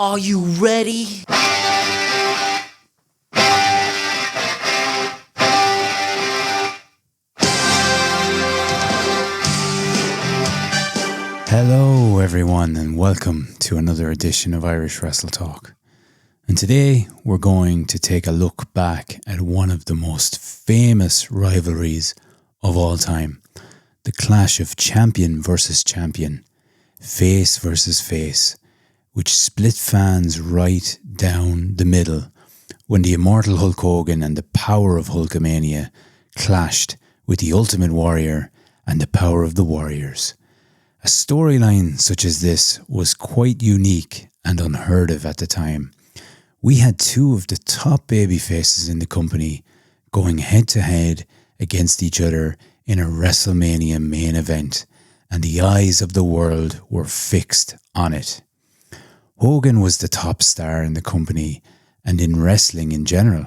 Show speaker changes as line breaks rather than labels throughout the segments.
Are you ready?
Hello everyone and welcome to another edition of Irish WrestleTalk. And today we're going to take a look back at one of the most famous rivalries of all time. The clash of champion versus champion, face versus face, which split fans right down the middle when the immortal Hulk Hogan and the power of Hulkamania clashed with the Ultimate Warrior and the power of the Warriors. A storyline such as this was quite unique and unheard of at the time. We had two of the top babyfaces in the company going head to head against each other in a WrestleMania main event, and the eyes of the world were fixed on it. Hogan was the top star in the company and in wrestling in general.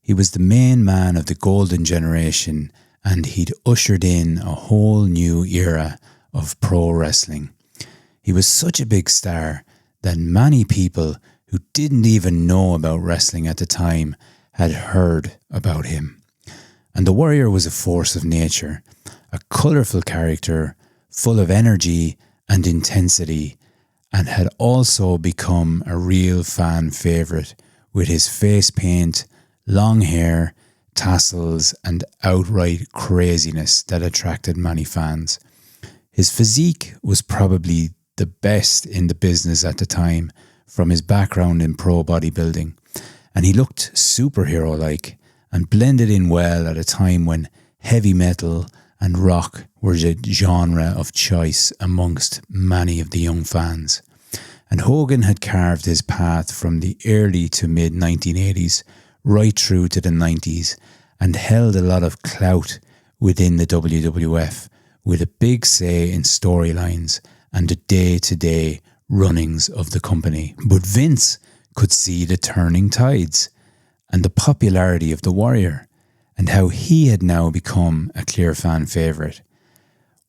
He was the main man of the golden generation, and he'd ushered in a whole new era of pro wrestling. He was such a big star that many people who didn't even know about wrestling at the time had heard about him. And the Warrior was a force of nature, a colourful character full of energy and intensity, and had also become a real fan favourite with his face paint, long hair, tassels and outright craziness that attracted many fans. His physique was probably the best in the business at the time from his background in pro bodybuilding, and he looked superhero-like and blended in well at a time when heavy metal and rock were the genre of choice amongst many of the young fans. And Hogan had carved his path from the early to mid 1980s right through to the 90s and held a lot of clout within the WWF, with a big say in storylines and the day-to-day runnings of the company. But Vince could see the turning tides and the popularity of the Warrior and how he had now become a clear fan favourite.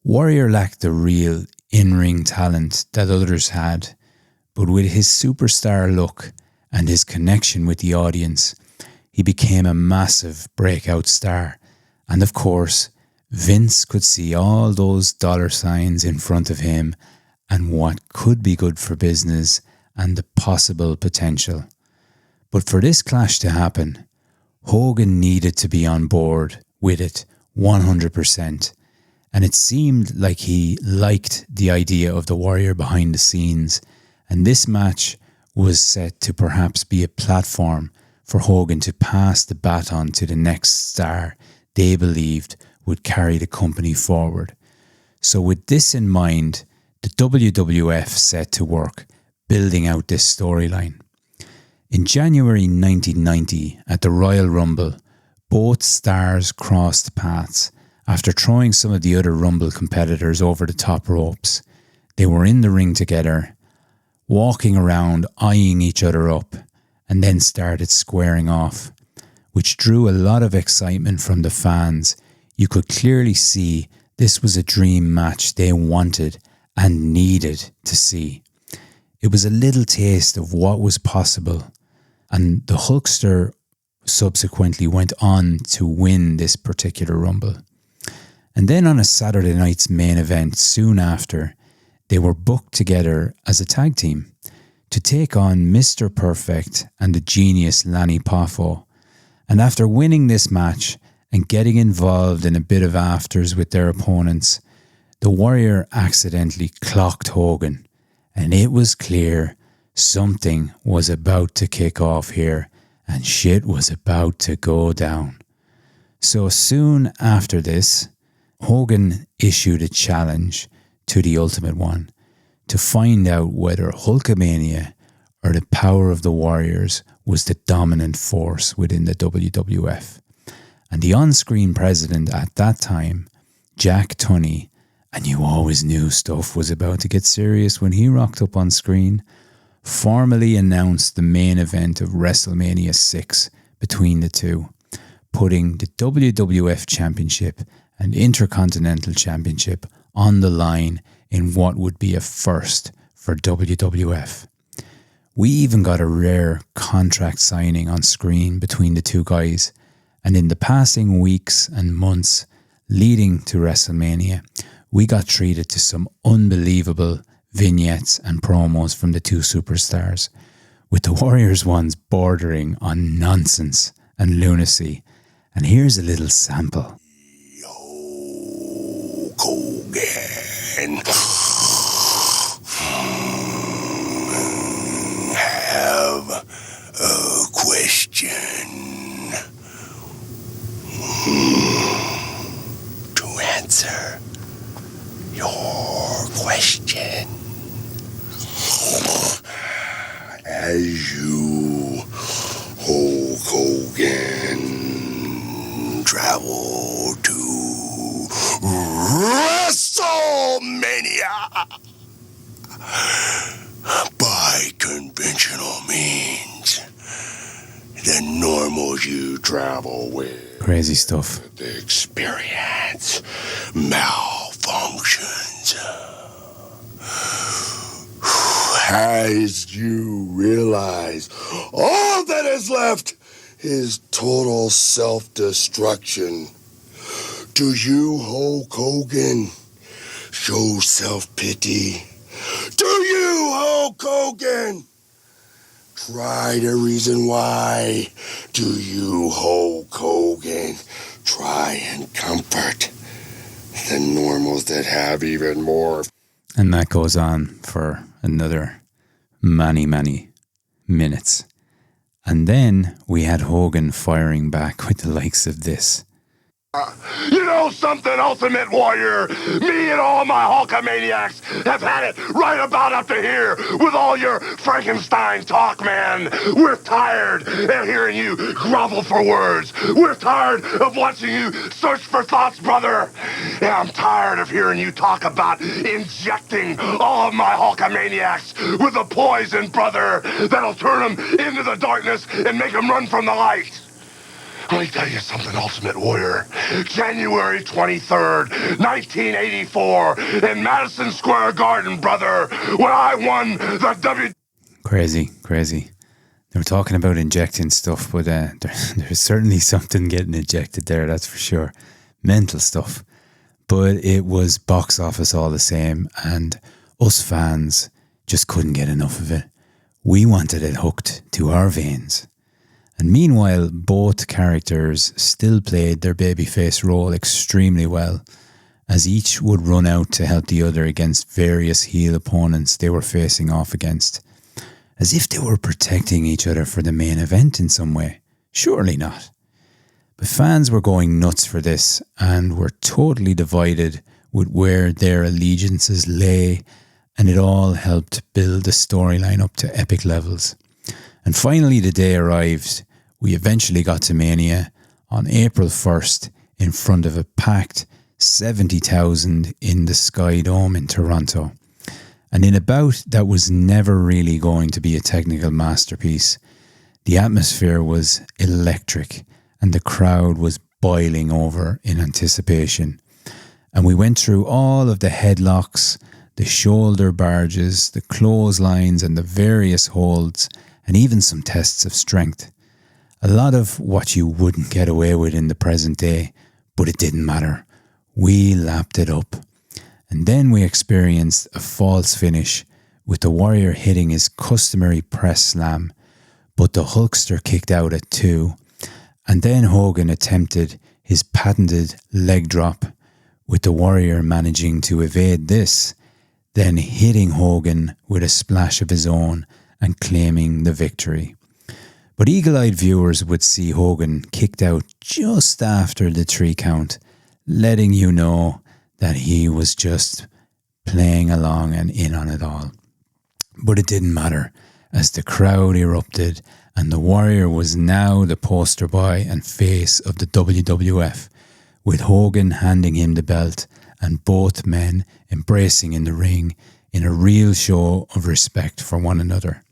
Warrior lacked the real in-ring talent that others had, but with his superstar look and his connection with the audience, he became a massive breakout star. And of course, Vince could see all those dollar signs in front of him and what could be good for business and the possible potential. But for this clash to happen, Hogan needed to be on board with it 100%. And it seemed like he liked the idea of the Warrior behind the scenes. And this match was set to perhaps be a platform for Hogan to pass the baton to the next star they believed would carry the company forward. So with this in mind, the WWF set to work building out this storyline. In January 1990, at the Royal Rumble, both stars crossed paths after throwing some of the other Rumble competitors over the top ropes. They were in the ring together, walking around, eyeing each other up, and then started squaring off, which drew a lot of excitement from the fans. You could clearly see this was a dream match they wanted and needed to see. It was a little taste of what was possible, and the Hulkster subsequently went on to win this particular Rumble. And then on a Saturday night's main event soon after, they were booked together as a tag team to take on Mr. Perfect and the genius Lanny Poffo. And after winning this match and getting involved in a bit of afters with their opponents, the Warrior accidentally clocked Hogan, and it was clear something was about to kick off here and shit was about to go down. So soon after this, Hogan issued a challenge to the Ultimate One to find out whether Hulkamania or the power of the Warriors was the dominant force within the WWF. And the on-screen president at that time, Jack Tunney, and you always knew stuff was about to get serious when he rocked up on screen, formally announced the main event of WrestleMania 6 between the two, putting the WWF Championship and Intercontinental Championship on the line in what would be a first for WWF. We even got a rare contract signing on screen between the two guys, and in the passing weeks and months leading to WrestleMania, we got treated to some unbelievable vignettes and promos from the two superstars, with the Warriors ones bordering on nonsense and lunacy. And here's a little sample.
Hogan, have a question to answer your question. As you, Hulk Hogan, travel to WrestleMania by conventional means, the normals you travel with.
Crazy stuff.
The experience malfunctions. As you realize all that is left is total self-destruction. Do you, Hulk Hogan, show self-pity? Do you, Hulk Hogan, try to reason why? Do you, Hulk Hogan, try and comfort the normals that have even more?
And that goes on for another many minutes. And then we had Hogan firing back with the likes of this.
You know something, Ultimate Warrior? Me and all my Hulkamaniacs have had it right about up to here with all your Frankenstein talk, man. We're tired of hearing you grovel for words. We're tired of watching you search for thoughts, brother. And I'm tired of hearing you talk about injecting all of my Hulkamaniacs with a poison, brother, that'll turn them into the darkness and make them run from the light. Let me tell you something, Ultimate Warrior. January 23rd, 1984, in Madison Square Garden, brother, when I won the
Crazy. They were talking about injecting stuff, but there's certainly something getting injected there, that's for sure. Mental stuff. But it was box office all the same, and us fans just couldn't get enough of it. We wanted it hooked to our veins. And meanwhile, both characters still played their babyface role extremely well, as each would run out to help the other against various heel opponents they were facing off against, as if they were protecting each other for the main event in some way. Surely not. But fans were going nuts for this and were totally divided with where their allegiances lay, and it all helped build the storyline up to epic levels. And finally the day arrived. We eventually got to Mania on April 1st in front of a packed 70,000 in the Sky Dome in Toronto. And in a bout that was never really going to be a technical masterpiece, the atmosphere was electric and the crowd was boiling over in anticipation. And we went through all of the headlocks, the shoulder barges, the clotheslines and the various holds, and even some tests of strength. A lot of what you wouldn't get away with in the present day, but it didn't matter. We lapped it up. And then we experienced a false finish with the Warrior hitting his customary press slam, but the Hulkster kicked out at 2. And then Hogan attempted his patented leg drop, with the Warrior managing to evade this, then hitting Hogan with a splash of his own and claiming the victory. But eagle-eyed viewers would see Hogan kicked out just after the 3 count, letting you know that he was just playing along and in on it all. But it didn't matter, as the crowd erupted and the Warrior was now the poster boy and face of the WWF, with Hogan handing him the belt and both men embracing in the ring in a real show of respect for one another.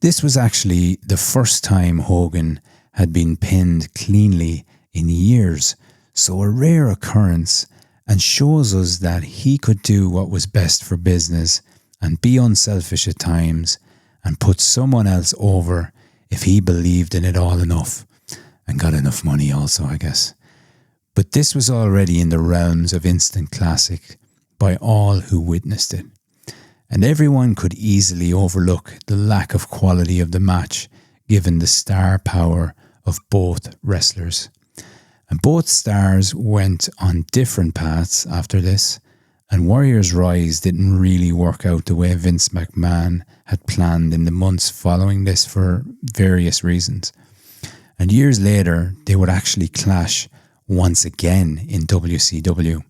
This was actually the first time Hogan had been pinned cleanly in years, so a rare occurrence, and shows us that he could do what was best for business and be unselfish at times and put someone else over if he believed in it all enough and got enough money also, I guess. But this was already in the realms of instant classic by all who witnessed it. And everyone could easily overlook the lack of quality of the match given the star power of both wrestlers. And both stars went on different paths after this, and Warriors Rise didn't really work out the way Vince McMahon had planned in the months following this for various reasons. And years later, they would actually clash once again in WCW.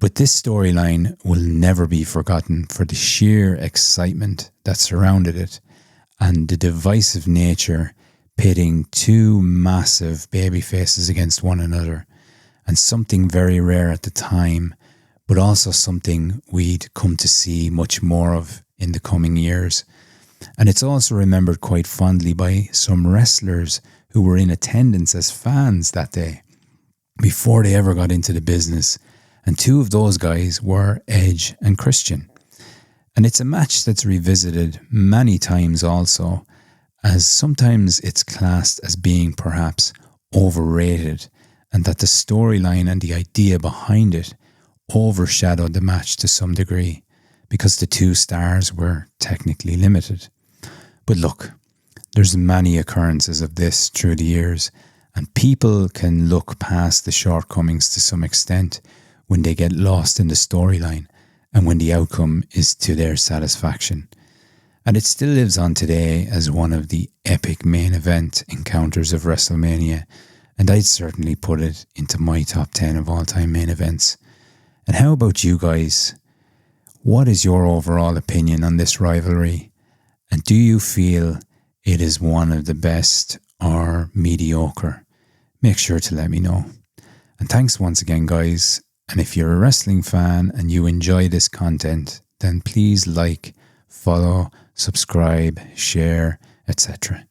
But this storyline will never be forgotten for the sheer excitement that surrounded it and the divisive nature pitting two massive babyfaces against one another, and something very rare at the time, but also something we'd come to see much more of in the coming years. And it's also remembered quite fondly by some wrestlers who were in attendance as fans that day, before they ever got into the business. And two of those guys were Edge and Christian. And it's a match that's revisited many times also, as sometimes it's classed as being perhaps overrated, and that the storyline and the idea behind it overshadowed the match to some degree, because the two stars were technically limited. But look, there's many occurrences of this through the years, and people can look past the shortcomings to some extent when they get lost in the storyline and when the outcome is to their satisfaction. And it still lives on today as one of the epic main event encounters of WrestleMania, and I'd certainly put it into my top 10 of all-time main events. And how about you guys? What is your overall opinion on this rivalry? And do you feel it is one of the best or mediocre? Make sure to let me know. And thanks once again, guys. And if you're a wrestling fan and you enjoy this content, then please like, follow, subscribe, share, etc.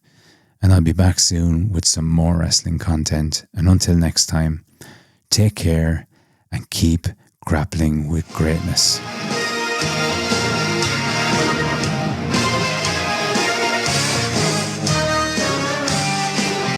And I'll be back soon with some more wrestling content. And until next time, take care and keep grappling with greatness.